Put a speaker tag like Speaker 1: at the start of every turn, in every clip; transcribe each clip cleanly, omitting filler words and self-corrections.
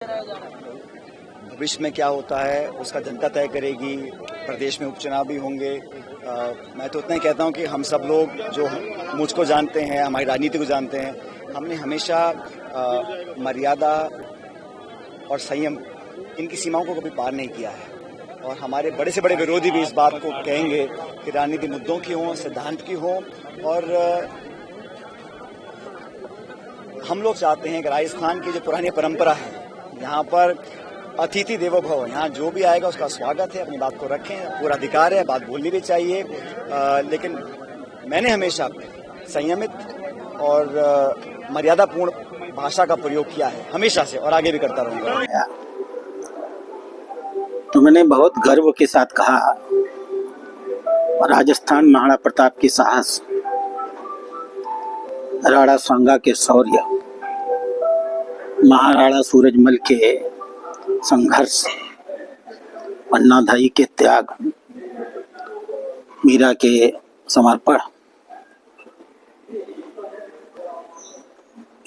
Speaker 1: भविष्य में क्या होता है उसका जनता तय करेगी। प्रदेश में उपचुनाव भी होंगे। मैं तो उतना ही कहता हूं कि हम सब लोग जो मुझको जानते हैं, हमारी राजनीति को जानते हैं, हमने हमेशा मर्यादा और संयम इनकी सीमाओं को कभी पार नहीं किया है। और हमारे बड़े से बड़े विरोधी भी इस बात को कहेंगे कि राजनीति मुद्दों की हो, सिद्धांत की हो। और हम लोग चाहते हैं कि राजस्थान की जो पुरानी परंपरा है, यहाँ पर अतिथि देवो भव, यहाँ जो भी आएगा उसका स्वागत है। अपनी बात को रखें, पूरा अधिकार है, बात बोलनी भी चाहिए। लेकिन मैंने हमेशा संयमित और मर्यादापूर्ण भाषा का प्रयोग किया है, हमेशा से, और आगे भी करता रहूंगा।
Speaker 2: तो मैंने बहुत गर्व के साथ कहा, राजस्थान महाराणा प्रताप की साहस, राणा सांगा के शौर्य, महाराणा सूरजमल के संघर्ष, अन्नाधाई के त्याग, मीरा के समर्पण,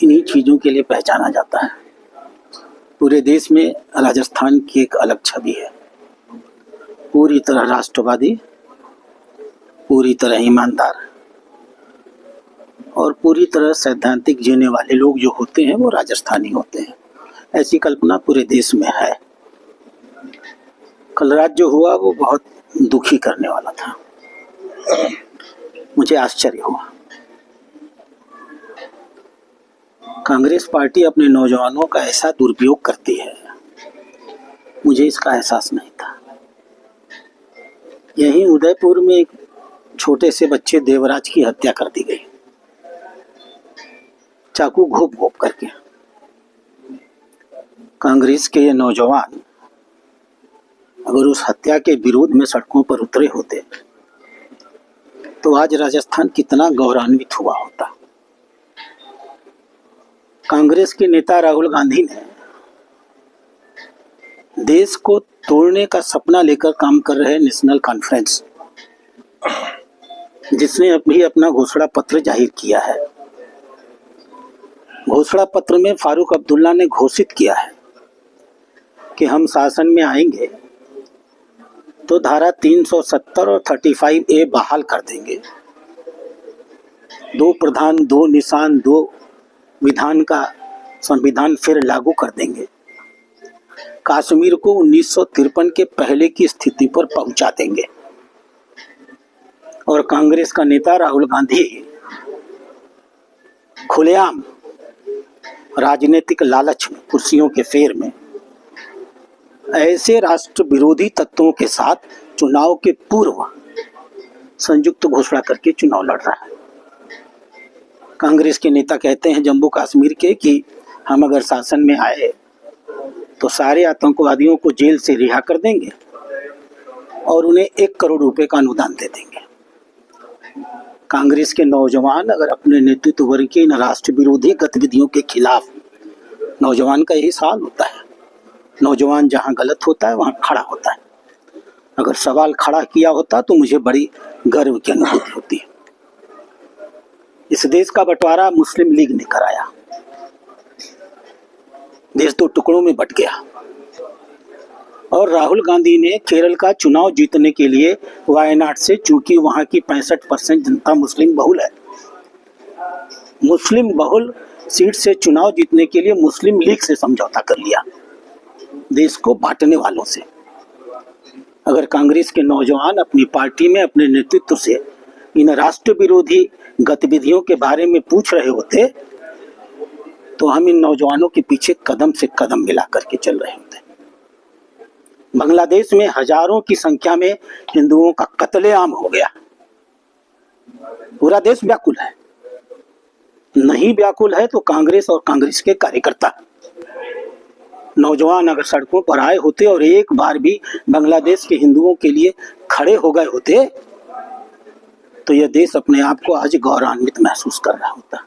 Speaker 2: इन्हीं चीजों के लिए पहचाना जाता है। पूरे देश में राजस्थान की एक अलग छवि है। पूरी तरह राष्ट्रवादी, पूरी तरह ईमानदार और पूरी तरह सैद्धांतिक जीने वाले लोग जो होते हैं वो राजस्थानी होते हैं। ऐसी कल्पना पूरे देश में है। कल रात जो हुआ वो बहुत दुखी करने वाला था। मुझे आश्चर्य हुआ। कांग्रेस पार्टी अपने नौजवानों का ऐसा दुरुपयोग करती है, मुझे इसका एहसास नहीं था। यहीं उदयपुर में एक छोटे से बच्चे देवराज की हत्या कर दी गई, चाकू घोप घोप करके। कांग्रेस के ये नौजवान अगर उस हत्या के विरोध में सड़कों पर उतरे होते तो आज राजस्थान कितना गौरवान्वित हुआ होता। कांग्रेस के नेता राहुल गांधी ने देश को तोड़ने का सपना लेकर काम कर रहे नेशनल कॉन्फ्रेंस, जिसने अभी अपना घोषणा पत्र जाहिर किया है। घोषणा पत्र में फारूक अब्दुल्ला ने घोषित किया है कि हम शासन में आएंगे तो धारा 370 और 35A बहाल कर देंगे। 2 प्रधान, 2 निशान, 2 विधान का संविधान फिर लागू कर देंगे। कश्मीर को 1953 के पहले की स्थिति पर पहुंचा देंगे। और कांग्रेस का नेता राहुल गांधी खुलेआम राजनीतिक लालच में, कुर्सियों के फेर में, ऐसे राष्ट्र विरोधी तत्वों के साथ चुनाव के पूर्व संयुक्त घोषणा करके चुनाव लड़ रहा है। कांग्रेस के नेता कहते हैं जम्मू कश्मीर के कि हम अगर शासन में आए तो सारे आतंकवादियों को जेल से रिहा कर देंगे और उन्हें 1 करोड़ रुपए का अनुदान दे देंगे। कांग्रेस के नौजवान अगर अपने नेतृत्व वर्ग की इन राष्ट्र विरोधी गतिविधियों के खिलाफ, नौजवान का यही साल होता है, नौजवान जहां गलत होता है वहां खड़ा होता है। अगर सवाल खड़ा किया होता तो मुझे बड़ी गर्व की अनुभूति होती है। इस देश का बंटवारा मुस्लिम लीग ने कराया। देश 2 टुकड़ों में बट गया। और राहुल गांधी ने केरल का चुनाव जीतने के लिए वायनाड से, चूंकि वहां की 65% जनता मुस्लिम बहुल है, मुस्लिम बहुल सीट से चुनाव जीतने के लिए मुस्लिम लीग से समझौता कर लिया, देश को बांटने वालों से। अगर कांग्रेस के नौजवान अपनी पार्टी में अपने नेतृत्व से इन राष्ट्र विरोधी गतिविधियों के बारे में पूछ रहे होते तो हम इन नौजवानों के पीछे कदम से कदम मिला करके चल रहे होते। बांग्लादेश में हजारों की संख्या में हिंदुओं का कत्लेआम हो गया। पूरा देश व्याकुल है। नहीं व्याकुल है तो कांग्रेस और कांग्रेस के कार्यकर्ता, नौजवान अगर सड़कों पर आए होते और एक बार भी बांग्लादेश के हिंदुओं के लिए खड़े हो गए होते तो यह देश अपने आप को आज गौरवान्वित महसूस कर रहा होता।